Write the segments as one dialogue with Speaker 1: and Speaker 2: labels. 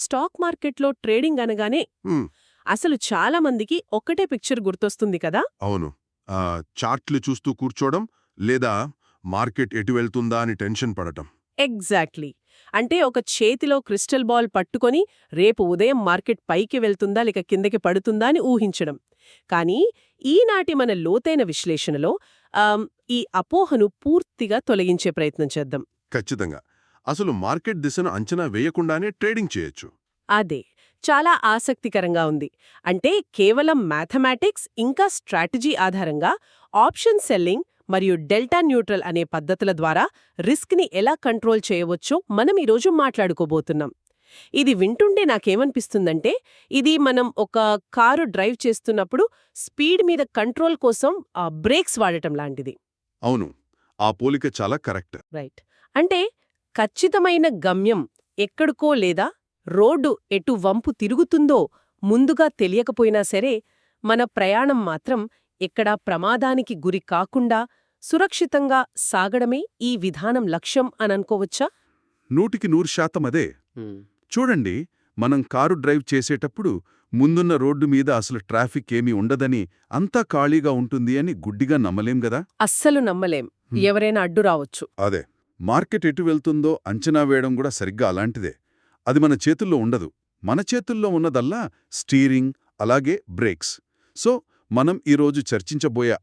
Speaker 1: Stock మార్కెట్లో trading అనగానే
Speaker 2: హ్మ్,
Speaker 1: అసలు చాలా మందికి ఒక్కటే పిక్చర్ గుర్తొస్తుంది కదా.
Speaker 2: అవును. చార్ట్లు చూస్తూ కూర్చోవడం లేదా మార్కెట్ ఎటు వెళ్తుందా అని టెన్షన్ పడటం.
Speaker 1: ఎగ్జాక్ట్లీ. అంటే ఒక చేతిలో క్రిస్టల్ బాల్ పట్టుకొని రేపు ఉదయం మార్కెట్ పైకి వెళ్తుందా లేక కిందకి పడుతుందా అని ఊహించడం. కానీ ఈనాటి మన లోతైన విశ్లేషణలో ఆమ్, ఈ అపోహను పూర్తిగా తొలగించే ప్రయత్నం చేద్దాం.
Speaker 2: ఖచ్చితంగా. అసలు మార్కెట్ దిశను అంచనా వేయకుండానే ట్రేడింగ్ చేయొచ్చు.
Speaker 1: అదే చాలా ఆసక్తికరంగా ఉంది. అంటే కేవలం మ్యాథమెటిక్స్ ఇంకా స్ట్రాటజీ ఆధారంగా ఆప్షన్ సెల్లింగ్ మరియు డెల్టా న్యూట్రల్ అనే పద్ధతుల ద్వారా రిస్క్ని ఎలా కంట్రోల్ చేయవచ్చో మనం ఈరోజు మాట్లాడుకోబోతున్నాం. ఇది వింటుంటే నాకేమనిపిస్తుందంటే ఇది మనం ఒక కారు డ్రైవ్ చేస్తున్నప్పుడు స్పీడ్ మీద కంట్రోల్ కోసం బ్రేక్స్ వాడటం లాంటిది.
Speaker 2: అవును, ఆ పోలిక చాలా కరెక్ట్.
Speaker 1: రైట్. అంటే ఖచ్చితమైన గమ్యం ఎక్కడికో లేదా రోడ్డు ఎటు వంపు తిరుగుతుందో ముందుగా తెలియకపోయినా సరే మన ప్రయాణం మాత్రం ఎక్కడా ప్రమాదానికి గురి కాకుండా సురక్షితంగా సాగడమే ఈ విధానం లక్ష్యం అననుకోవచ్చా?
Speaker 2: 100% అదే. చూడండి, మనం కారు డ్రైవ్ చేసేటప్పుడు ముందున్న రోడ్డు మీద అసలు ట్రాఫిక్ ఏమీ ఉండదని, అంతా ఖాళీగా ఉంటుంది అని గుడ్డిగా నమ్మలేం గదా.
Speaker 1: అస్సలు నమ్మలేం. ఎవరైనా అడ్డు రావచ్చు.
Speaker 2: అదే, మార్కెట్ ఎటు వెళ్తుందో అంచనా వేయడం కూడా సరిగ్గా అలాంటిదే. అది మన చేతుల్లో ఉండదు. మన చేతుల్లో ఉన్నదల్లా స్టీరింగ్, అలాగే బ్రేక్స్. సో మనం ఈరోజు చర్చించబోయే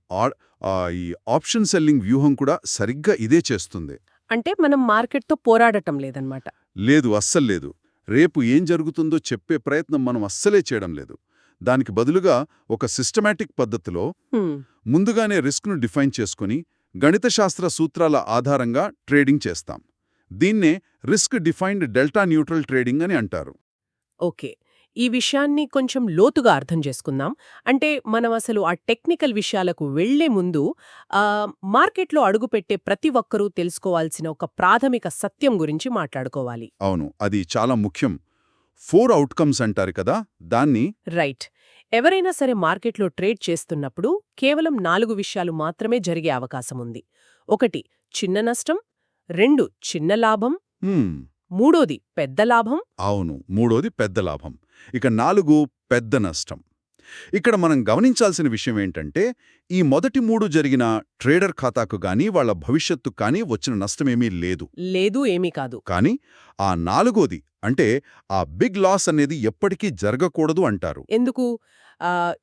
Speaker 2: ఈ ఆప్షన్ సెల్లింగ్ వ్యూహం కూడా సరిగ్గా ఇదే చేస్తుంది.
Speaker 1: అంటే మనం మార్కెట్తో పోరాడటం లేదన్నమాట.
Speaker 2: లేదు, అస్సల్లేదు. రేపు ఏం జరుగుతుందో చెప్పే ప్రయత్నం మనం అస్సలే చేయడం లేదు. దానికి బదులుగా ఒక సిస్టమాటిక్ పద్ధతిలో
Speaker 1: హ్మ్.
Speaker 2: ముందుగానే రిస్క్ను డిఫైన్ చేసుకుని గణితశాస్త్ర సూత్రాల ఆధారంగా ట్రేడింగ్ చేస్తాం. దీన్నే risk defined delta neutral trading అని అంటారు.
Speaker 1: ఓకే. ఈ విషయాన్ని కొంచెం లోతుగా అర్థం చేసుకుందాం. అంటే మనం అసలు ఆ టెక్నికల్ విషయాలకు వెళ్లే ముందు మార్కెట్లో అడుగుపెట్టే ప్రతి ఒక్కరూ తెలుసుకోవాల్సిన ఒక ప్రాథమిక సత్యం గురించి మాట్లాడుకోవాలి.
Speaker 2: అవును, అది చాలా ముఖ్యం. 4 అవుట్కమ్స్ అంటారు కదా, దాన్ని.
Speaker 1: రైట్. ఎవరైనా సరే మార్కెట్లో ట్రేడ్ చేస్తున్నప్పుడు కేవలం 4 విషయాలు మాత్రమే జరిగే అవకాశముంది. 1 చిన్న నష్టం, 2 చిన్న లాభం,
Speaker 2: హ్మ్,
Speaker 1: 3 పెద్ద లాభం.
Speaker 2: అవును, 3ది పెద్ద లాభం, ఇక 4 పెద్ద నష్టం. ఇక్కడ మనం గమనించాల్సిన విషయం ఏంటంటే, ఈ మొదటి 3 జరిగిన ట్రేడర్ ఖాతాకు గానీ వాళ్ళ భవిష్యత్తు కానీ వచ్చిన నష్టమేమీ లేదు.
Speaker 1: లేదు, ఏమీ కాదు.
Speaker 2: కానీ ఆ 4ది అంటే ఆ బిగ్ లాస్ అనేది ఎప్పటికీ జరగకూడదు అంటారు.
Speaker 1: ఎందుకు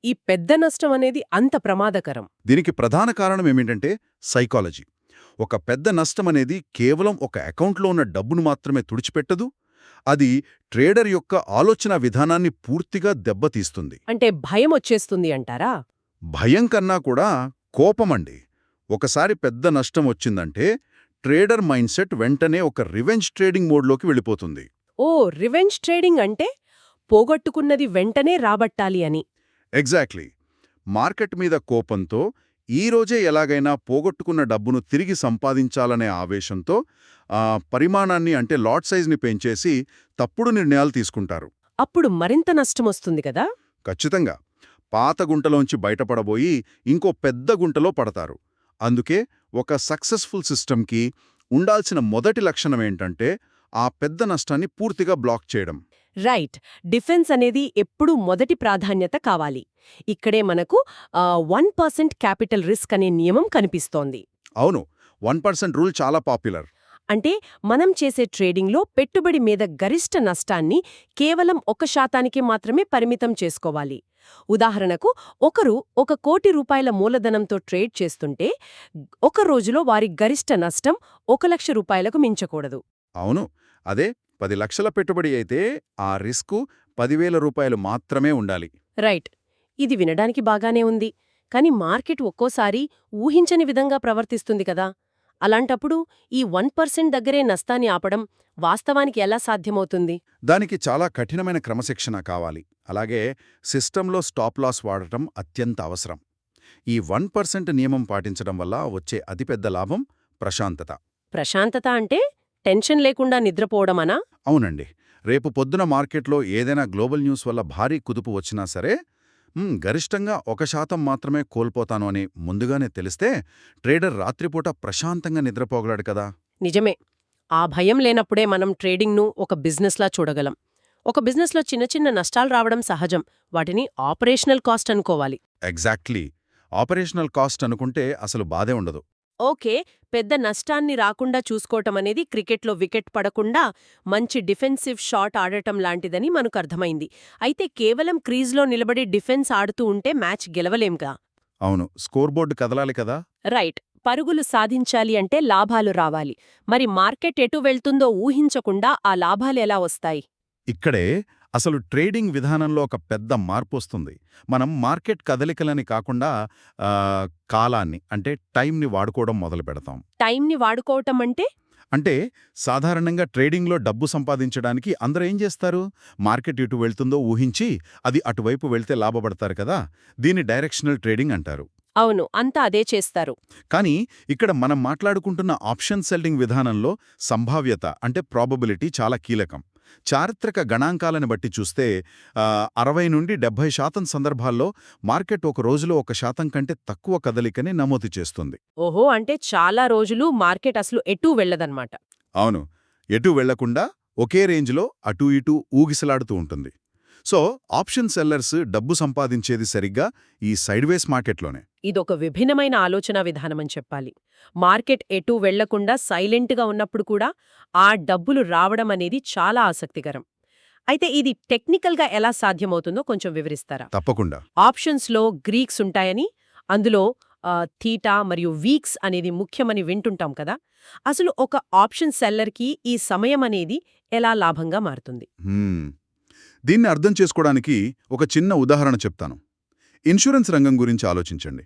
Speaker 1: ఈ పెద్ద నష్టం అనేది అంత ప్రమాదకరం?
Speaker 2: దీనికి ప్రధాన కారణం ఏమిటంటే సైకాలజీ. ఒక పెద్ద నష్టం అనేది కేవలం ఒక అకౌంట్లో ఉన్న డబ్బును మాత్రమే తుడిచిపెట్టదు, అది ట్రేడర్ యొక్క ఆలోచన విధానాన్ని పూర్తిగా దెబ్బతీస్తుంది.
Speaker 1: అంటే భయం వచ్చేస్తుంది అంటారా?
Speaker 2: భయం కన్నా కూడా కోపమండి. ఒకసారి పెద్ద నష్టం వచ్చిందంటే ట్రేడర్ మైండ్ సెట్ వెంటనే ఒక రివెంజ్ ట్రేడింగ్ మోడ్లోకి వెళ్ళిపోతుంది.
Speaker 1: ఓ, రివెంజ్ ట్రేడింగ్ అంటే పోగొట్టుకున్నది వెంటనే రాబట్టాలి అని.
Speaker 2: ఎగ్జాక్ట్లీ. మార్కెట్ మీద కోపంతో ఈరోజే ఎలాగైనా పోగొట్టుకున్న డబ్బును తిరిగి సంపాదించాలనే ఆవేశంతో పరిమాణాన్ని అంటే లాట్ సైజ్ని పెంచేసి తప్పుడు నిర్ణయాలు తీసుకుంటారు.
Speaker 1: అప్పుడు మరింత నష్టమొస్తుంది కదా.
Speaker 2: ఖచ్చితంగా. పాత గుంటలోంచి బయటపడబోయి ఇంకో పెద్ద గుంటలో పడతారు. అందుకే ఒక సక్సెస్ఫుల్ సిస్టమ్కి ఉండాల్సిన మొదటి లక్షణమేంటంటే ఆ పెద్ద నష్టాన్ని పూర్తిగా బ్లాక్ చేయడం.
Speaker 1: రైట్. డిఫెన్స్ అనేది ఎప్పుడూ మొదటి ప్రాధాన్యత కావాలి. ఇక్కడే మనకు 1% క్యాపిటల్ రిస్క్ అనే నియమం కనిపిస్తోంది.
Speaker 2: అవును, 1% రూల్ చాలా పాపులర్.
Speaker 1: అంటే మనం చేసే ట్రేడింగ్లో పెట్టుబడి మీద గరిష్ట నష్టాన్ని కేవలం 1% మాత్రమే పరిమితం చేసుకోవాలి. ఉదాహరణకు ఒకరు 1 కోటి రూపాయల మూలధనంతో ట్రేడ్ చేస్తుంటే ఒక రోజులో వారి గరిష్ట నష్టం 1 లక్ష రూపాయలకు మించకూడదు.
Speaker 2: అవును, అదే 10 లక్షల పెట్టుబడి అయితే ఆ రిస్కు 10,000 రూపాయలు మాత్రమే ఉండాలి.
Speaker 1: రైట్. ఇది వినడానికి బాగానే ఉంది. కాని మార్కెట్ ఒక్కోసారి ఊహించని విధంగా ప్రవర్తిస్తుంది కదా. అలాంటప్పుడు ఈ 1% దగ్గరే నష్టాన్ని ఆపడం వాస్తవానికి ఎలా సాధ్యమవుతుంది?
Speaker 2: దానికి చాలా కఠినమైన క్రమశిక్షణ కావాలి. అలాగే సిస్టంలో స్టాప్ లాస్ వాడటం అత్యంత అవసరం. ఈ 1% నియమం పాటించడం వల్ల వచ్చే అతిపెద్ద లాభం ప్రశాంతత.
Speaker 1: ప్రశాంతత అంటే టెన్షన్ లేకుండా నిద్రపోవడమనా?
Speaker 2: అవునండి. రేపు పొద్దున మార్కెట్లో ఏదైనా గ్లోబల్ న్యూస్ వల్ల భారీ కుదుపు వచ్చినా సరే గరిష్టంగా 1% మాత్రమే కోల్పోతాను అని ముందుగానే తెలిస్తే ట్రేడర్ రాత్రిపూట ప్రశాంతంగా నిద్రపోగలడు కదా.
Speaker 1: నిజమే. ఆ భయం లేనప్పుడే మనం ట్రేడింగ్ను ఒక బిజినెస్లా చూడగలం. ఒక బిజినెస్లో చిన్న చిన్న నష్టాలు రావడం సహజం. వాటిని ఆపరేషనల్ కాస్ట్ అనుకోవాలి.
Speaker 2: ఎగ్జాక్ట్లీ. ఆపరేషనల్ కాస్ట్ అనుకుంటే అసలు బాధే ఉండదు.
Speaker 1: ఓకే, పెద్ద నష్టాన్ని రాకుండా చూసుకోవటం అనేది క్రికెట్లో వికెట్ పడకుండా మంచి డిఫెన్సివ్ షాట్ ఆడటం లాంటిదని మనకు అర్థమైంది. అయితే కేవలం క్రీజ్లో నిలబడి డిఫెన్స్ ఆడుతూ ఉంటే మ్యాచ్ గెలవలేంగా.
Speaker 2: అవును, స్కోర్ బోర్డు కదలాలి కదా.
Speaker 1: రైట్. పరుగులు సాధించాలి అంటే లాభాలు రావాలి. మరి మార్కెట్ ఎటు వెళ్తుందో ఊహించకుండా ఆ లాభాలు ఎలా వస్తాయి?
Speaker 2: ఇక్కడే అసలు ట్రేడింగ్ విధానంలో ఒక పెద్ద మార్పొస్తుంది. మనం మార్కెట్ కదలికలని కాకుండా కాలాన్ని అంటే టైంని వాడుకోవడం మొదలు పెడతాం.
Speaker 1: టైంని వాడుకోవటం అంటే?
Speaker 2: అంటే సాధారణంగా ట్రేడింగ్లో డబ్బు సంపాదించడానికి అందరూ ఏం చేస్తారు? మార్కెట్ ఇటు వెళ్తుందో ఊహించి అది అటువైపు వెళ్తే లాభపడతారు కదా. దీన్ని డైరెక్షనల్ ట్రేడింగ్ అంటారు.
Speaker 1: అవును, అంతా అదే చేస్తారు.
Speaker 2: కానీ ఇక్కడ మనం మాట్లాడుకుంటున్న ఆప్షన్ సెల్లింగ్ విధానంలో సంభావ్యత అంటే ప్రాబబిలిటీ చాలా కీలకం. చారిత్రక గణాంకాలను బట్టి చూస్తే 60 నుండి 70% సందర్భాల్లో మార్కెట్ ఒక రోజులో 1% కంటే తక్కువ కదలికని నమోదు చేస్తుంది.
Speaker 1: ఓహో, అంటే చాలా రోజులు మార్కెట్ అసలు ఎటూ వెళ్ళదన్నమాట.
Speaker 2: అవును, ఎటూ వెళ్లకుండా ఒకే రేంజ్లో అటూ ఇటూ ఊగిసలాడుతూ ఉంటుంది. సో ఆప్షన్ సెల్లర్స్ డబ్బు సంపాదించేది సరిగ్గా ఈ సైడ్వేస్ మార్కెట్లోనే.
Speaker 1: ఇదొక విభిన్నమైన ఆలోచనా విధానమని చెప్పాలి. మార్కెట్ ఎటూ వెళ్లకుండా సైలెంట్గా ఉన్నప్పుడు కూడా ఆ డబ్బులు రావడం అనేది చాలా ఆసక్తికరం. అయితే ఇది టెక్నికల్గా ఎలా సాధ్యమవుతుందో కొంచెం వివరిస్తారా?
Speaker 2: తప్పకుండా.
Speaker 1: ఆప్షన్స్లో గ్రీక్స్ ఉంటాయని, అందులో థీటా మరియు వీక్స్ అనేది ముఖ్యమని వింటుంటాం కదా. అసలు ఒక ఆప్షన్ సెల్లర్కి ఈ సమయం అనేది ఎలా లాభంగా మారుతుంది?
Speaker 2: దీన్ని అర్థం చేసుకోవడానికి ఒక చిన్న ఉదాహరణ చెప్తాను. ఇన్సూరెన్స్ రంగం గురించి ఆలోచించండి.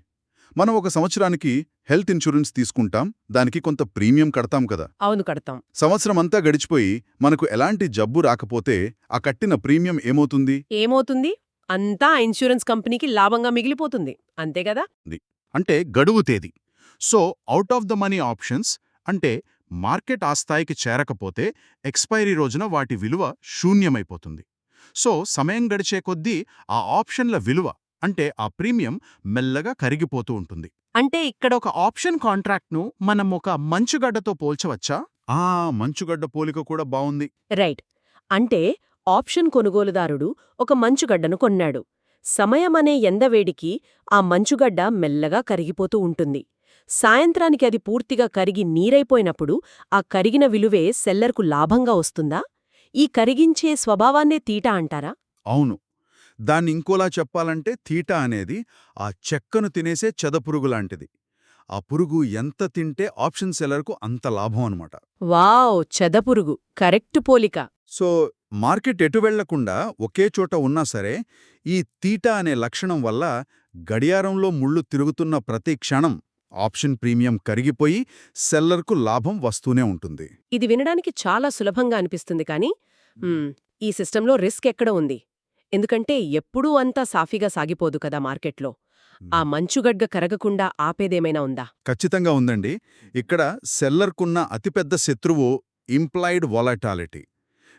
Speaker 2: మనం ఒక సంవత్సరానికి హెల్త్ ఇన్సూరెన్స్ తీసుకుంటాం, దానికి కొంత ప్రీమియం కడతాం కదా.
Speaker 1: అవును, కడతాం.
Speaker 2: సంవత్సరమంతా గడిచిపోయి మనకు ఎలాంటి జబ్బు రాకపోతే ఆ కట్టిన ప్రీమియం
Speaker 1: ఏమవుతుంది? అంతా ఇన్సూరెన్స్ కంపెనీకి లాభంగా మిగిలిపోతుంది, అంతే కదా.
Speaker 2: అంటే గడువు తేదీ. So out of the money options అంటే మార్కెట్ ఆ స్థాయికి చేరకపోతే ఎక్స్పైరీ రోజున వాటి విలువ శూన్యమైపోతుంది. సో సమయం గడిచే కొద్దీ ఆ ఆప్షన్ల విలువ అంటే ఆ ప్రీమియం మెల్లగా కరిగిపోతూ ఉంటుంది.
Speaker 1: అంటే ఇక్కడ
Speaker 3: ఒక ఆప్షన్ కాంట్రాక్ట్ను మనం ఒక మంచుగడ్డతో పోల్చవచ్చా?
Speaker 2: మంచుగడ్డ పోలిక కూడా బావుంది.
Speaker 1: రైట్. అంటే ఆప్షన్ కొనుగోలుదారుడు ఒక మంచుగడ్డను కొన్నాడు. సమయమనే ఎండవేడికి ఆ మంచుగడ్డ మెల్లగా కరిగిపోతూ ఉంటుంది. సాయంత్రానికి అది పూర్తిగా కరిగి నీరైపోయినప్పుడు ఆ కరిగిన విలువే సెల్లర్కు లాభంగా వస్తుందా? ఈ కరిగించే స్వభావాన్నే తీటా అంటారా?
Speaker 2: అవును, దాన్ని ఇంకోలా చెప్పాలంటే థీటా అనేది ఆ చెక్కను తినేసే చెదపురుగులాంటిది. ఆ పురుగు ఎంత తింటే ఆప్షన్ సెల్లర్కు అంత లాభం అనమాట.
Speaker 1: వావ్, చెదపురుగు, కరెక్టు పోలిక.
Speaker 2: సో మార్కెట్ ఎటు వెళ్లకుండా ఒకే చోట ఉన్నా సరే ఈ తీటా అనే లక్షణం వల్ల గడియారంలో ముళ్ళు తిరుగుతున్న ప్రతి క్షణం ఆప్షన్ ప్రీమియం కరిగిపోయి సెల్లర్కు లాభం వస్తూనే ఉంటుంది.
Speaker 1: ఇది వినడానికి చాలా సులభంగా అనిపిస్తుంది కానీ ఈ సిస్టంలో రిస్క్ ఎక్కడ ఉంది? ఎందుకంటే ఎప్పుడూ అంతా సాఫీగా సాగిపోదు కదా మార్కెట్లో. ఆ మంచుగడ్డ కరగకుండా ఆపేదేమైనా ఉందా?
Speaker 2: ఖచ్చితంగా ఉందండి. ఇక్కడ సెల్లర్కున్న అతిపెద్ద శత్రువు ఇంప్లాయిడ్ వొలటాలిటీ,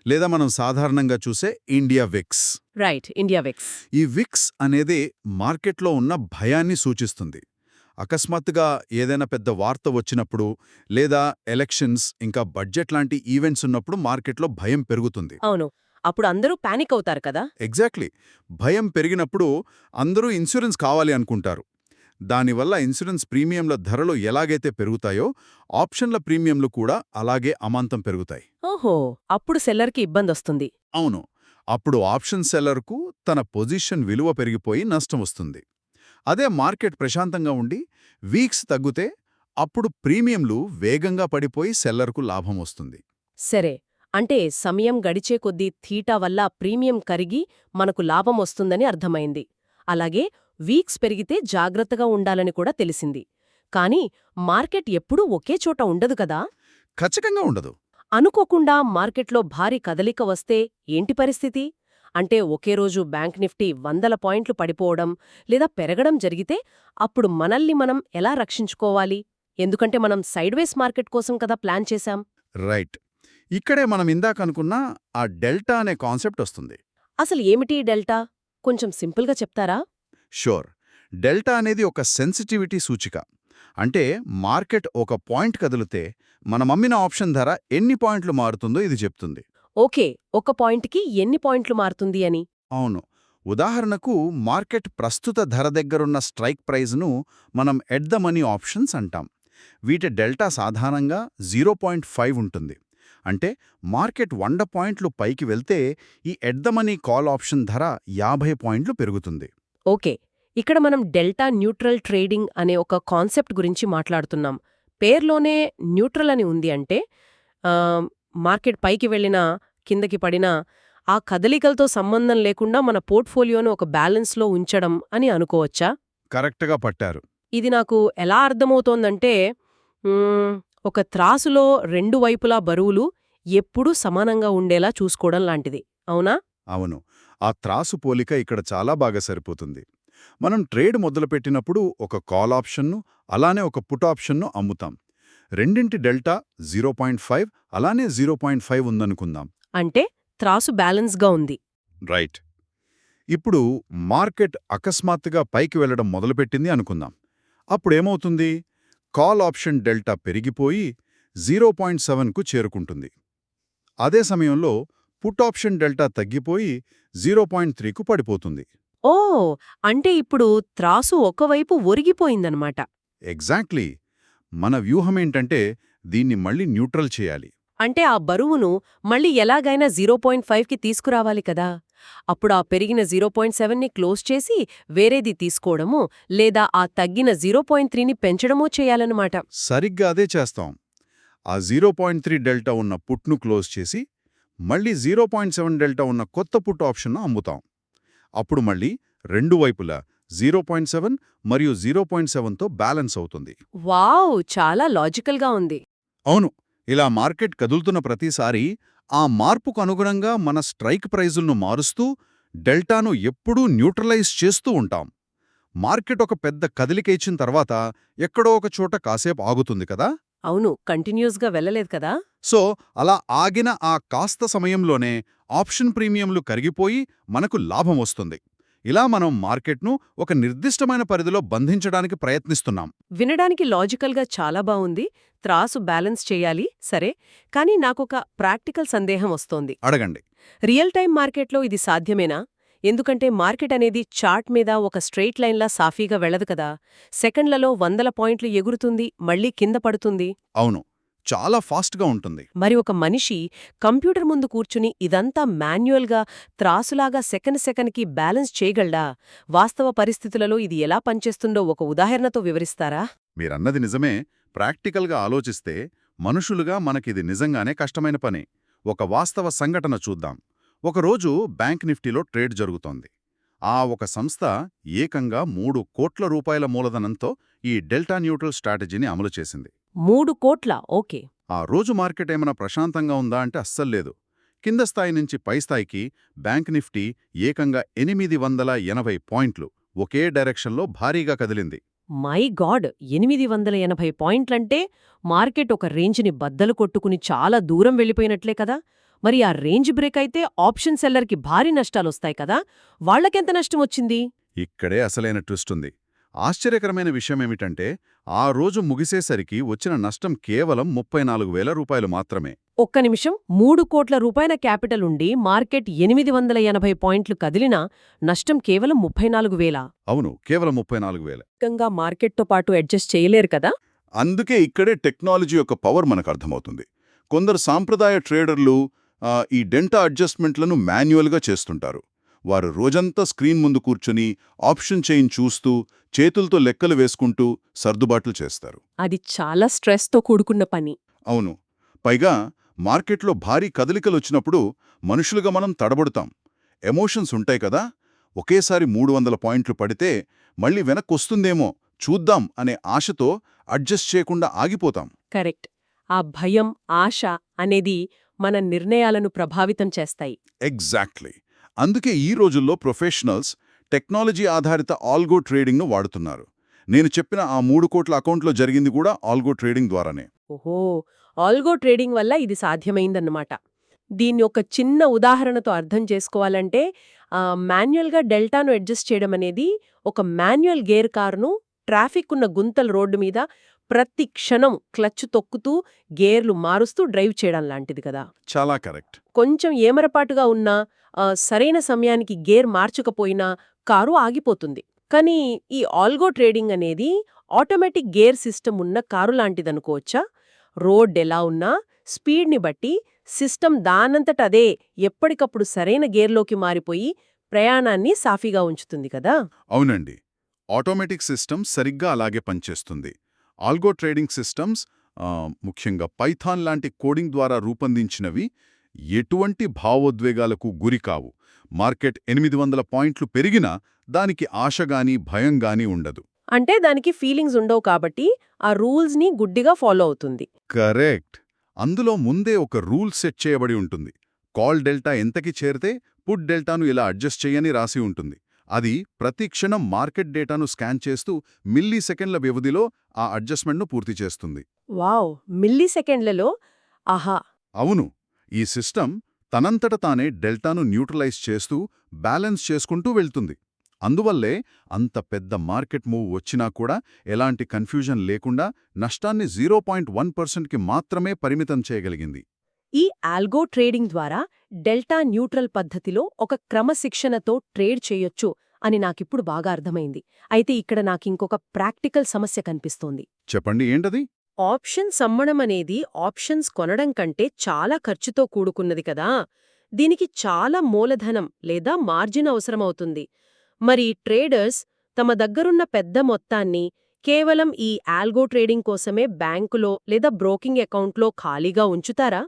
Speaker 2: లేదా మనం సాధారణంగా చూసే India VIX.
Speaker 1: Right, India VIX.
Speaker 2: ఈ విక్స్ అనేది మార్కెట్లో ఉన్న భయాన్ని సూచిస్తుంది. అకస్మాత్తుగా ఏదైనా పెద్ద వార్త వచ్చినప్పుడు లేదా ఎలక్షన్స్ ఇంకా బడ్జెట్ లాంటి ఈవెంట్స్ ఉన్నప్పుడు మార్కెట్లో భయం పెరుగుతుంది.
Speaker 1: అవును, అప్పుడు అందరూ పానిక్ అవుతారు కదా.
Speaker 2: ఎగ్జాక్ట్లీ. భయం పెరిగినప్పుడు అందరూ ఇన్సూరెన్స్ కావాలి అనుకుంటారు. దానివల్ల ఇన్సూరెన్స్ ప్రీమియంల ధరలు ఎలాగైతే పెరుగుతాయో ఆప్షన్ల ప్రీమియంలు కూడా అలాగే అమాంతం పెరుగుతాయి.
Speaker 1: ఓహో, అప్పుడు సెల్లర్కి ఇబ్బందొస్తుంది.
Speaker 2: అవును, అప్పుడు ఆప్షన్ సెల్లర్కు తన పొజిషన్ విలువ పెరిగిపోయి నష్టం వస్తుంది. అదే మార్కెట్ ప్రశాంతంగా ఉండి వీక్స్ తగ్గితే అప్పుడు ప్రీమియంలు వేగంగా పడిపోయి సెల్లర్కు లాభం వస్తుంది.
Speaker 1: సరే, అంటే సమయం గడిచే కొద్దీ థీటా వల్ల ప్రీమియం కరిగి మనకు లాభం వస్తుందని అర్థమైంది. అలాగే వీక్స్ పెరిగితే జాగ్రత్తగా ఉండాలని కూడా తెలిసింది. కానీ మార్కెట్ ఎప్పుడూ ఒకే చోట ఉండదు కదా.
Speaker 2: ఖచ్చితంగా ఉండదు.
Speaker 1: అనుకోకుండా మార్కెట్లో భారీ కదలిక వస్తే ఏంటి పరిస్థితి? అంటే ఒకే రోజు బ్యాంక్ నిఫ్టీ 100 పాయింట్లు పడిపోవడం లేదా పెరగడం జరిగితే అప్పుడు మనల్ని మనం ఎలా రక్షించుకోవాలి? ఎందుకంటే మనం సైడ్వేస్ మార్కెట్ కోసం కదా ప్లాన్ చేశాం.
Speaker 2: రైట్. ఇక్కడే మనం ఇందాకనుకున్న ఆ డెల్టా అనే కాన్సెప్ట్ వస్తుంది.
Speaker 1: అసలు ఏమిటి డెల్టా? కొంచెం సింపుల్గా చెప్తారా?
Speaker 2: షూర్. డెల్టా అనేది ఒక సెన్సిటివిటీ సూచిక. అంటే మార్కెట్ ఒక పాయింట్ కదిలితే మనం అమ్మిన ఆప్షన్ ధర ఎన్ని పాయింట్లు మారుతుందో ఇది చెప్తుంది.
Speaker 1: ఓకే, ఒక పాయింట్కి ఎన్ని పాయింట్లు మారుతుంది అని.
Speaker 2: అవును. ఉదాహరణకు మార్కెట్ ప్రస్తుత ధర దగ్గరున్న స్ట్రైక్ ప్రైజ్ను మనం ఎట్ ద మనీ ఆప్షన్స్ అంటాం. వీటి డెల్టా సాధారణంగా 0.5 ఉంటుంది. అంటే మార్కెట్ 100 పాయింట్లు పైకి వెళ్తే ఈ at the money call option ధర 50 పాయింట్లు పెరుగుతుంది.
Speaker 1: ఓకే, ఇక్కడ మనం డెల్టా న్యూట్రల్ ట్రేడింగ్ అనే ఒక కాన్సెప్ట్ గురించి మాట్లాడుతున్నాం. పేర్లోనే న్యూట్రల్ అని ఉంది అంటే ఆ, మార్కెట్ పైకి వెళ్ళినా కిందకి పడినా ఆ కదలికలతో సంబంధం లేకుండా మన పోర్ట్ఫోలియోను ఒక బ్యాలెన్స్లో ఉంచడం అని అనుకోవచ్చా?
Speaker 2: కరెక్ట్గా పట్టారు.
Speaker 1: ఇది నాకు ఎలా అర్థమవుతోందంటే మ్మ్, ఒక త్రాసులో రెండు వైపులా బరువులు ఎప్పుడూ సమానంగా ఉండేలా చూసుకోవడం లాంటిది, అవునా?
Speaker 2: అవును. ఆ త్రాసు పోలిక ఇక్కడ చాలా బాగా సరిపోతుంది. మనం ట్రేడ్ మొదలుపెట్టినప్పుడు ఒక కాల్ ఆప్షన్ను, అలానే ఒక పుట్ ఆప్షన్ను అమ్ముతాం. రెండింటి డెల్టా 0.5 అలానే 0.5 ఉందనుకుందాం.
Speaker 1: అంటే త్రాసు బ్యాలెన్స్గా ఉంది.
Speaker 2: రైట్. ఇప్పుడు మార్కెట్ అకస్మాత్తుగా పైకి వెళ్లడం మొదలుపెట్టింది అనుకుందాం. అప్పుడేమవుతుంది? కాల్ ఆప్షన్ డెల్టా పెరిగిపోయి 0.7కు చేరుకుంటుంది. అదే సమయంలో పుట్ ఆప్షన్ డెల్టా తగ్గిపోయి 0.3కు పడిపోతుంది.
Speaker 1: ఓ, అంటే ఇప్పుడు త్రాసు ఒకవైపు ఒరిగిపోయిందనమాట.
Speaker 2: ఎగ్జాక్ట్లీ. మన వ్యూహమేంటంటే దీన్ని మళ్ళీ న్యూట్రల్ చేయాలి.
Speaker 1: అంటే ఆ బరువును మళ్ళీ ఎలాగైనా 0.5కి తీసుకురావాలి కదా. అప్పుడు ఆ పెరిగిన 0.7ని క్లోజ్ చేసి వేరేది తీసుకోవడమో లేదా ఆ తగ్గిన 0.3ని పెంచడమో చేయాలన్నమాట.
Speaker 2: సరిగ్గా అదే చేస్తాం. ఆ 0.3 డెల్టా ఉన్న పుట్ను క్లోజ్ చేసి మళ్ళీ 0.7 డెల్టా ఉన్న కొత్త పుట్ ఆప్షన్ను అమ్ముతాం. అప్పుడు మళ్ళీ రెండు వైపులా 0.7 మరియు 0.7తో బ్యాలెన్స్ అవుతుంది.
Speaker 1: వావ్, చాలా లాజికల్గా ఉంది.
Speaker 2: అవును. ఇలా మార్కెట్ కదులుతున్న ప్రతిసారి ఆ మార్పుకు అనుగుణంగా మన స్ట్రైక్ ప్రైజులను మారుస్తూ డెల్టాను ఎప్పుడూ న్యూట్రలైజ్ చేస్తూ ఉంటాం. మార్కెట్ ఒక పెద్ద కదిలిక ఇచ్చిన తర్వాత ఎక్కడో ఒక చోట కాసేపు ఆగుతుంది కదా.
Speaker 1: అవును, కంటిన్యూస్గా వెళ్ళలేదు కదా.
Speaker 2: సో అలా ఆగిన ఆ కాస్త సమయంలోనే ఆప్షన్ ప్రీమియంలు కరిగిపోయి మనకు లాభం వస్తుంది. ఇలా మనం మార్కెట్ను ఒక నిర్దిష్టమైన పరిధిలో బంధించడానికి ప్రయత్నిస్తున్నాం.
Speaker 1: వినడానికి లాజికల్గా చాలా బావుంది. త్రాసు బ్యాలెన్స్ చేయాలి, సరే. కానీ నాకొక ప్రాక్టికల్ సందేహం వస్తోంది.
Speaker 2: అడగండి.
Speaker 1: రియల్ టైం మార్కెట్లో ఇది సాధ్యమేనా? ఎందుకంటే మార్కెట్ అనేది చార్ట్ మీద ఒక స్ట్రెయిట్ లైన్లా సాఫీగా వెళ్ళదు కదా. సెకండ్లలో 100 పాయింట్లు ఎగురుతుంది, మళ్ళీ కింద పడుతుంది.
Speaker 2: అవును, చాలా ఫాస్ట్గా ఉంటుంది.
Speaker 1: మరి ఒక మనిషి కంప్యూటర్ ముందు కూర్చుని ఇదంతా మాన్యువల్గా త్రాసులాగా సెకన్కి బ్యాలెన్స్ చేయగలడా? వాస్తవ పరిస్థితులలో ఇది ఎలా పనిచేస్తుందో ఒక ఉదాహరణతో వివరిస్తారా?
Speaker 2: మీరన్నది నిజమే. ప్రాక్టికల్గా ఆలోచిస్తే మనుషులుగా మనకిది నిజంగానే కష్టమైన పని. ఒక వాస్తవ సంఘటన చూద్దాం. ఒకరోజు బ్యాంక్ నిఫ్టీలో ట్రేడ్ జరుగుతోంది. ఆ ఒక సంస్థ ఏకంగా 3 కోట్ల రూపాయల మూలధనంతో ఈ డెల్టా న్యూట్రల్ స్ట్రాటజీని అమలు చేసింది.
Speaker 1: 3 కోట్ల, ఓకే.
Speaker 2: ఆ రోజు మార్కెట్ ఏమైనా ప్రశాంతంగా ఉందా అంటే అస్సల్లేదు. కింద స్థాయి నుంచి పై స్థాయికి బ్యాంక్ నిఫ్టీ ఏకంగా 880 పాయింట్లు ఒకే డైరెక్షన్లో భారీగా కదిలింది.
Speaker 1: మై గాడ్, 880 పాయింట్లంటే మార్కెట్ ఒక రేంజ్ని బద్దలు కొట్టుకుని చాలా దూరం వెళ్ళిపోయినట్లే కదా. మరి ఆ రేంజ్ బ్రేక్ అయితే ఆప్షన్ సెల్లర్కి భారీ నష్టాలొస్తాయి కదా. వాళ్లకెంత నష్టం వచ్చింది?
Speaker 2: ఇక్కడే అసలైన ట్విస్ట్ ఉంది. ఆశ్చర్యకరమైన విషయమేమిటంటే ఆ రోజు ముగిసేసరికి వచ్చిన నష్టం కేవలం 34,000 రూపాయలు మాత్రమే.
Speaker 1: ఒక్క నిమిషం, 3 కోట్ల రూపాయల క్యాపిటల్ ఉండి మార్కెట్ 880 పాయింట్లు కదిలినా నష్టం కేవలం 34,000.
Speaker 2: అవును, కేవలం 34,000.
Speaker 1: ఏకంగా మార్కెట్తో పాటు అడ్జస్ట్ చేయలేరు కదా.
Speaker 2: అందుకే ఇక్కడే టెక్నాలజీ యొక్క పవర్ మనకు అర్థమవుతుంది. కొందరు సాంప్రదాయ ట్రేడర్లు ఈ డెల్టా అడ్జస్ట్మెంట్లను మాన్యువల్గా చేస్తుంటారు. వారు రోజంతా స్క్రీన్ ముందు కూర్చుని ఆప్షన్ చైన్ చూస్తూ చేతులతో లెక్కలు వేసుకుంటూ సర్దుబాట్లు చేస్తారు.
Speaker 1: అది చాలా స్ట్రెస్తో కూడుకున్న పని.
Speaker 2: అవును. పైగా మార్కెట్లో భారీ కదలికలొచ్చినప్పుడు మనుషులుగా మనం తడబడుతాం. ఎమోషన్స్ ఉంటాయి కదా. ఒకేసారి 300 పాయింట్లు పడితే మళ్ళీ వెనక్కొస్తుందేమో చూద్దాం అనే ఆశతో అడ్జస్ట్ చేయకుండా ఆగిపోతాం.
Speaker 1: కరెక్ట్. ఆ భయం, ఆశ అనేది మన నిర్ణయాలను ప్రభావితం చేస్తాయి.
Speaker 2: ఎగ్జాక్ట్లీ. అందుకే ఈ రోజుల్లో ప్రొఫెషనల్స్ టెక్నాలజీ ఆధారిత ఆల్గో ట్రేడింగ్ను వాడుతున్నారు. నేను చెప్పిన ఆ 3 కోట్ల అకౌంట్లో జరిగింది కూడా ఆల్గో ట్రేడింగ్ ద్వారానే.
Speaker 1: ఓహో, ఆల్గో ట్రేడింగ్ వల్ల ఇది సాధ్యమైందన్నమాట. దీన్ని ఒక చిన్న ఉదాహరణతో అర్థం చేసుకోవాలంటే మాన్యువల్గా డెల్టాను అడ్జస్ట్ చేయడం అనేది ఒక మాన్యువల్ గేర్ కారును ట్రాఫిక్ ఉన్న గుంతల రోడ్డు మీద ప్రతి క్షణం క్లచ్ తొక్కుతూ గేర్లు మారుస్తూ డ్రైవ్ చేయడం లాంటిది కదా.
Speaker 2: చాలా కరెక్ట్.
Speaker 1: కొంచెం ఏమరపాటుగా ఉన్నా సరైన సమయానికి గేర్ మార్చకపోయినా కారు ఆగిపోతుంది. కానీ ఈ ఆల్గో ట్రేడింగ్ అనేది ఆటోమేటిక్ గేర్ సిస్టమ్ ఉన్న కారు లాంటిదనుకోవచ్చా? రోడ్ ఎలా ఉన్నా స్పీడ్ని బట్టి సిస్టమ్ దానంతట అదే ఎప్పటికప్పుడు సరైన గేర్లోకి మారిపోయి ప్రయాణాన్ని సాఫీగా ఉంచుతుంది కదా.
Speaker 2: అవునండి. ఆటోమేటిక్ సిస్టమ్ సరిగ్గా అలాగే పనిచేస్తుంది. ఆల్గో ట్రేడింగ్ సిస్టమ్స్ ముఖ్యంగా పైథాన్ లాంటి కోడింగ్ ద్వారా రూపొందించినవి ఎటువంటి భావోద్వేగాలకు గురికావు. మార్కెట్ 800 పాయింట్లు పెరిగినా దానికి ఆశగాని భయంగాని ఉండదు.
Speaker 1: అంటే దానికి ఫీలింగ్స్ ఉండవు కాబట్టి ఆ రూల్స్ని గుడ్డిగా ఫాలో అవుతుంది.
Speaker 2: కరెక్ట్. అందులో ముందే ఒక రూల్ సెట్ చేయబడి ఉంటుంది. కాల్ డెల్టా ఎంతకి చేరితే పుట్ డెల్టాను ఇలా అడ్జస్ట్ చేయని రాసి ఉంటుంది. అది ప్రతి క్షణం మార్కెట్ డేటాను స్కాన్ చేస్తూ మిల్లీ సెకండ్ల వ్యవధిలో ఆ అడ్జస్ట్మెంట్ను పూర్తి చేస్తుంది.
Speaker 1: వావ్, మిల్లీ సెకండ్లలో! ఆహా.
Speaker 2: అవును. ఈ సిస్టమ్ తనంతట తానే డెల్టాను న్యూట్రలైజ్ చేస్తూ బ్యాలెన్స్ చేసుకుంటూ వెళ్తుంది. అందువల్లే అంత పెద్ద మార్కెట్ మూవ్ వచ్చినా కూడా ఎలాంటి కన్ఫ్యూజన్ లేకుండా నష్టాన్ని 0.1%కి మాత్రమే పరిమితం చేయగలిగింది.
Speaker 1: ఈ ఆల్గో ట్రేడింగ్ ద్వారా డెల్టా న్యూట్రల్ పద్ధతిలో ఒక క్రమశిక్షణతో ట్రేడ్ చేయొచ్చు అని నాకిప్పుడు బాగా అర్థమైంది. అయితే ఇక్కడ నాకింకొక ప్రాక్టికల్ సమస్య కనిపిస్తోంది.
Speaker 2: చెప్పండి, ఏంటది?
Speaker 1: ఆప్షన్స్ అమ్మడం అనేది ఆప్షన్స్ కొనడం కంటే చాలా ఖర్చుతో కూడుకున్నది కదా. దీనికి చాలా మూలధనం లేదా మార్జిన్ అవసరమవుతుంది. మరి ట్రేడర్స్ తమ దగ్గరున్న పెద్ద మొత్తాన్ని కేవలం ఈ ఆల్గో ట్రేడింగ్ కోసమే బ్యాంకులో లేదా బ్రోకింగ్ అకౌంట్లో ఖాళీగా ఉంచుతారా?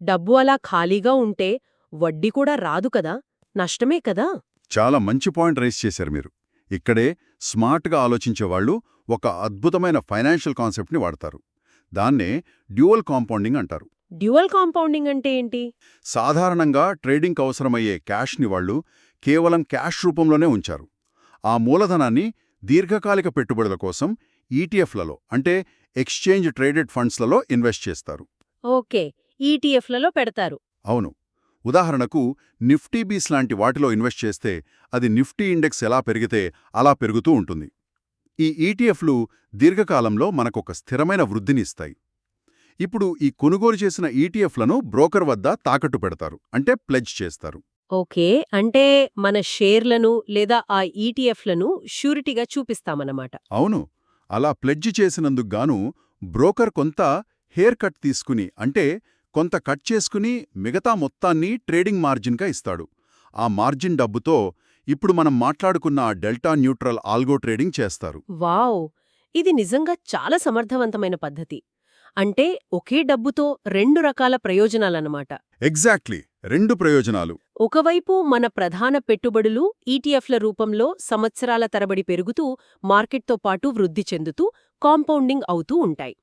Speaker 1: డబ్బు అలా ఖాళీగా ఉంటే వడ్డీ కూడా రాదు కదా, నష్టమే కదా.
Speaker 2: చాలా మంచి పాయింట్ రైజ్ చేశారు మీరు. ఇక్కడే స్మార్ట్గా ఆలోచించేవాళ్లు ఒక అద్భుతమైన ఫైనాన్షియల్ కాన్సెప్ట్ని వాడతారు. దాన్నే డ్యూయల్ కాంపౌండింగ్ అంటారు.
Speaker 1: డ్యూయల్ కాంపౌండింగ్ అంటే ఏంటి?
Speaker 2: సాధారణంగా ట్రేడింగ్కి అవసరమయ్యే క్యాష్ని వాళ్ళు కేవలం క్యాష్ రూపంలోనే ఉంచారు. ఆ మూలధనాన్ని దీర్ఘకాలిక పెట్టుబడుల కోసం ఈటీఎఫ్లలో అంటే ఎక్స్చేంజ్ ట్రేడెడ్ ఫండ్స్లలో ఇన్వెస్ట్ చేస్తారు.
Speaker 1: ఓకే, ఈటీఎఫ్లలో పెడతారు.
Speaker 2: అవును. ఉదాహరణకు నిఫ్టీ బీస్ లాంటి వాటిలో ఇన్వెస్ట్ చేస్తే అది నిఫ్టీ ఇండెక్స్ ఎలా పెరిగితే అలా పెరుగుతూ ఉంటుంది. ఈ ఈటీఎఫ్లు దీర్ఘకాలంలో మనకొక స్థిరమైన వృద్ధిని ఇస్తాయి. ఇప్పుడు ఈ కొనుగోలు చేసిన ఈటీఎఫ్లను బ్రోకర్ వద్ద తాకట్టు పెడతారు, అంటే ప్లెడ్జ్ చేస్తారు.
Speaker 1: ఓకే, అంటే మన షేర్లను లేదా ఆ ఈటీఎఫ్లను షూరిటీగా చూపిస్తామన్నమాట.
Speaker 2: అవును. అలా ప్లెడ్జ్ చేసినందుకు గాను బ్రోకర్ కొంత హెయిర్ కట్ తీసుకుని, అంటే కొంత కట్ చేసుకుని మిగతా మొత్తాన్ని ట్రేడింగ్ మార్జిన్గా ఇస్తాడు. ఆ మార్జిన్ డబ్బుతో ఇప్పుడు మనం మాట్లాడుకున్న డెల్టా న్యూట్రల్ ఆల్గో ట్రేడింగ్ చేస్తారు.
Speaker 1: వావ్, ఇది నిజంగా చాలా సమర్థవంతమైన పద్ధతి. అంటే ఒకే డబ్బుతో రెండు రకాల ప్రయోజనాలన్నమాట.
Speaker 2: ఎగ్జాక్ట్లీ, రెండు ప్రయోజనాలు.
Speaker 1: ఒకవైపు మన ప్రధాన పెట్టుబడులు ఈటీఎఫ్ల రూపంలో సంవత్సరాల తరబడి పెరుగుతూ మార్కెట్తో పాటు వృద్ధి చెందుతూ కాంపౌండింగ్ అవుతూ ఉంటాయి.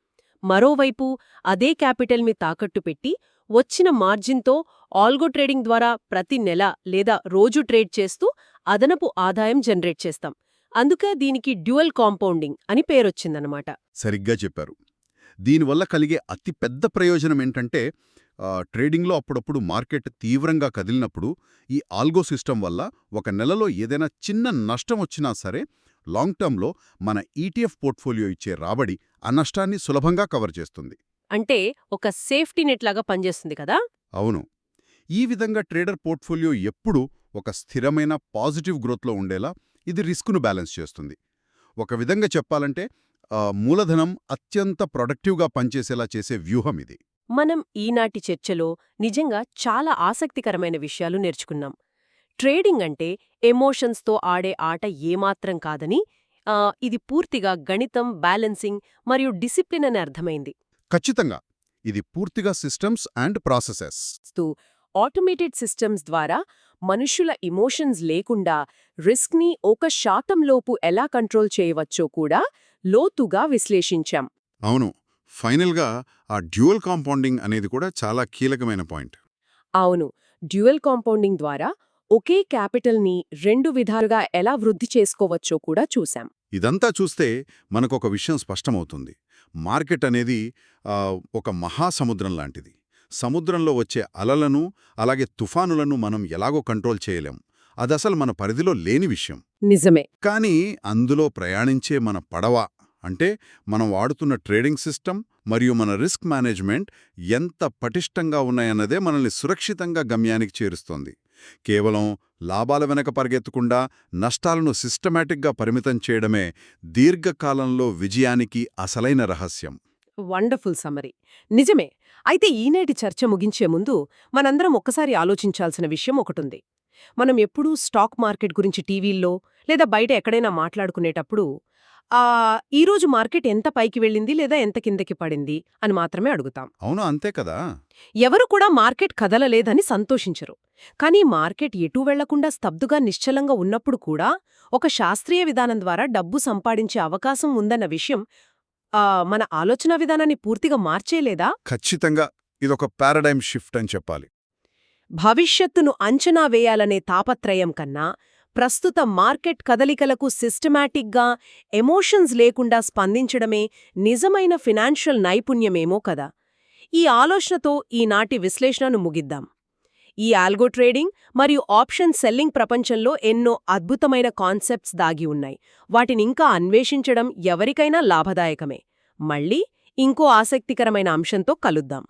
Speaker 1: మరోవైపు అదే క్యాపిటల్ని తాకట్టు పెట్టి వచ్చిన మార్జిన్తో ఆల్గో ట్రేడింగ్ ద్వారా ప్రతి నెల లేదా రోజు ట్రేడ్ చేస్తూ అదనపు ఆదాయం జనరేట్ చేస్తాం. అందుకే దీనికి డ్యూయల్ కాంపౌండింగ్ అని పేరొచ్చిందన్నమాట.
Speaker 2: సరిగ్గా చెప్పారు. దీనివల్ల కలిగే అతి పెద్ద ప్రయోజనమేంటంటే ట్రేడింగ్లో అప్పుడప్పుడు మార్కెట్ తీవ్రంగా కదిలినప్పుడు ఈ ఆల్గో సిస్టమ్ వల్ల ఒక నెలలో ఏదైనా చిన్న నష్టం వచ్చినా సరే లాంగ్ టర్మ్లో మన ఈటీఎఫ్ పోర్ట్ఫోలియో ఇచ్చే రాబడి ఆ నష్టాన్ని సులభంగా కవర్ చేస్తుంది.
Speaker 1: అంటే ఒక సేఫ్టీ నెట్ లాగా పనిచేస్తుంది కదా.
Speaker 2: అవును. ఈ విధంగా ట్రేడర్ పోర్ట్ఫోలియో ఎప్పుడూ ఒక స్థిరమైన పాజిటివ్ గ్రోత్లో ఉండేలా ఇది రిస్కును బ్యాలెన్స్ చేస్తుంది. ఒక విధంగా చెప్పాలంటే మూలధనం అత్యంత ప్రొడక్టివ్గా పనిచేసేలా చేసే వ్యూహం ఇది.
Speaker 1: మనం ఈనాటి చర్చలో నిజంగా చాలా ఆసక్తికరమైన విషయాలు నేర్చుకున్నాం. ట్రేడింగ్ అంటే ఎమోషన్స్తో ఆడే ఆట ఏమాత్రం కాదని, ఇది పూర్తిగా గణితం, బ్యాలెన్సింగ్ మరియు డిసిప్లిన్ అని అర్థమైంది.
Speaker 2: ఖచ్చితంగా ఇది పూర్తిగా systems and processes.
Speaker 1: Automated systems ద్వారా మనుషుల ఎమోషన్స్ లేకుండా రిస్క్ని 1% లోపు ఎలా కంట్రోల్ చేయవచ్చో కూడా లోతుగా విశ్లేషించాం.
Speaker 2: అవును. ఫైనల్గా ఆ డ్యూయల్ కాంపౌండింగ్ అనేది కూడా చాలా కీలకమైన పాయింట్.
Speaker 1: అవును, డ్యూయల్ కాంపౌండింగ్ ద్వారా ఒకే క్యాపిటల్ని రెండు విధాలుగా ఎలా వృద్ధి చేసుకోవచ్చో కూడా చూశాం.
Speaker 2: ఇదంతా చూస్తే మనకొక విషయం స్పష్టమవుతుంది. మార్కెట్ అనేది ఒక మహాసముద్రం లాంటిది. సముద్రంలో వచ్చే అలలను అలాగే తుఫానులను మనం ఎలాగో కంట్రోల్ చేయలేం. అదసలు మన పరిధిలో లేని విషయం.
Speaker 1: నిజమే.
Speaker 2: కానీ అందులో ప్రయాణించే మన పడవ అంటే మనం వాడుతున్న ట్రేడింగ్ సిస్టమ్ మరియు మన రిస్క్ మేనేజ్మెంట్ ఎంత పటిష్టంగా ఉన్నాయన్నదే మనల్ని సురక్షితంగా గమ్యానికి చేరుస్తోంది. కేవలం లాభాల వెనక పరిగెత్తకుండా నష్టాలను సిస్టమాటిక్గా పరిమితం చేయడమే దీర్ఘకాలంలో విజయానికి అసలైన రహస్యం.
Speaker 1: Wonderful summary. నిజమే. అయితే ఈనేటి చర్చ ముగించే ముందు మనందరం ఒక్కసారి ఆలోచించాల్సిన విషయం ఒకటుంది. మనం ఎప్పుడూ స్టాక్ మార్కెట్ గురించి టీవీల్లో లేదా బయట ఎక్కడైనా మాట్లాడుకునేటప్పుడు ఈరోజు మార్కెట్ ఎంత పైకి వెళ్ళింది లేదా ఎంత కిందకి పడింది అని మాత్రమే అడుగుతాం.
Speaker 2: అవును, అంతే కదా.
Speaker 1: ఎవరు కూడా మార్కెట్ కదలలేదని సంతోషించరు. కానీ మార్కెట్ ఎటూ వెళ్లకుండా స్తబ్దుగా నిశ్చలంగా ఉన్నప్పుడు కూడా ఒక శాస్త్రీయ విధానం ద్వారా డబ్బు సంపాదించే అవకాశం ఉందన్న విషయం మన ఆలోచనా విధానాన్ని పూర్తిగా మార్చేలేదా?
Speaker 2: ఖచ్చితంగా ఇదొక పారాడైమ్ షిఫ్ట్ అని చెప్పాలి.
Speaker 1: భవిష్యత్తును అంచనా వేయాలనే తాపత్రయం కన్నా ప్రస్తుత మార్కెట్ కదలికలకు సిస్టమాటిక్గా ఎమోషన్స్ లేకుండా స్పందించడమే నిజమైన ఫినాన్షియల్ నైపుణ్యమేమో కదా. ఈ ఆలోచనతో ఈనాటి విశ్లేషణను ముగిద్దాం. ఈ ఆల్గో ట్రేడింగ్ మరియు ఆప్షన్ సెల్లింగ్ ప్రపంచంలో ఎన్నో అద్భుతమైన కాన్సెప్ట్స్ దాగి ఉన్నాయి. వాటినింకా అన్వేషించడం ఎవరికైనా లాభదాయకమే. మళ్ళీ ఇంకో ఆసక్తికరమైన అంశంతో కలుద్దాం.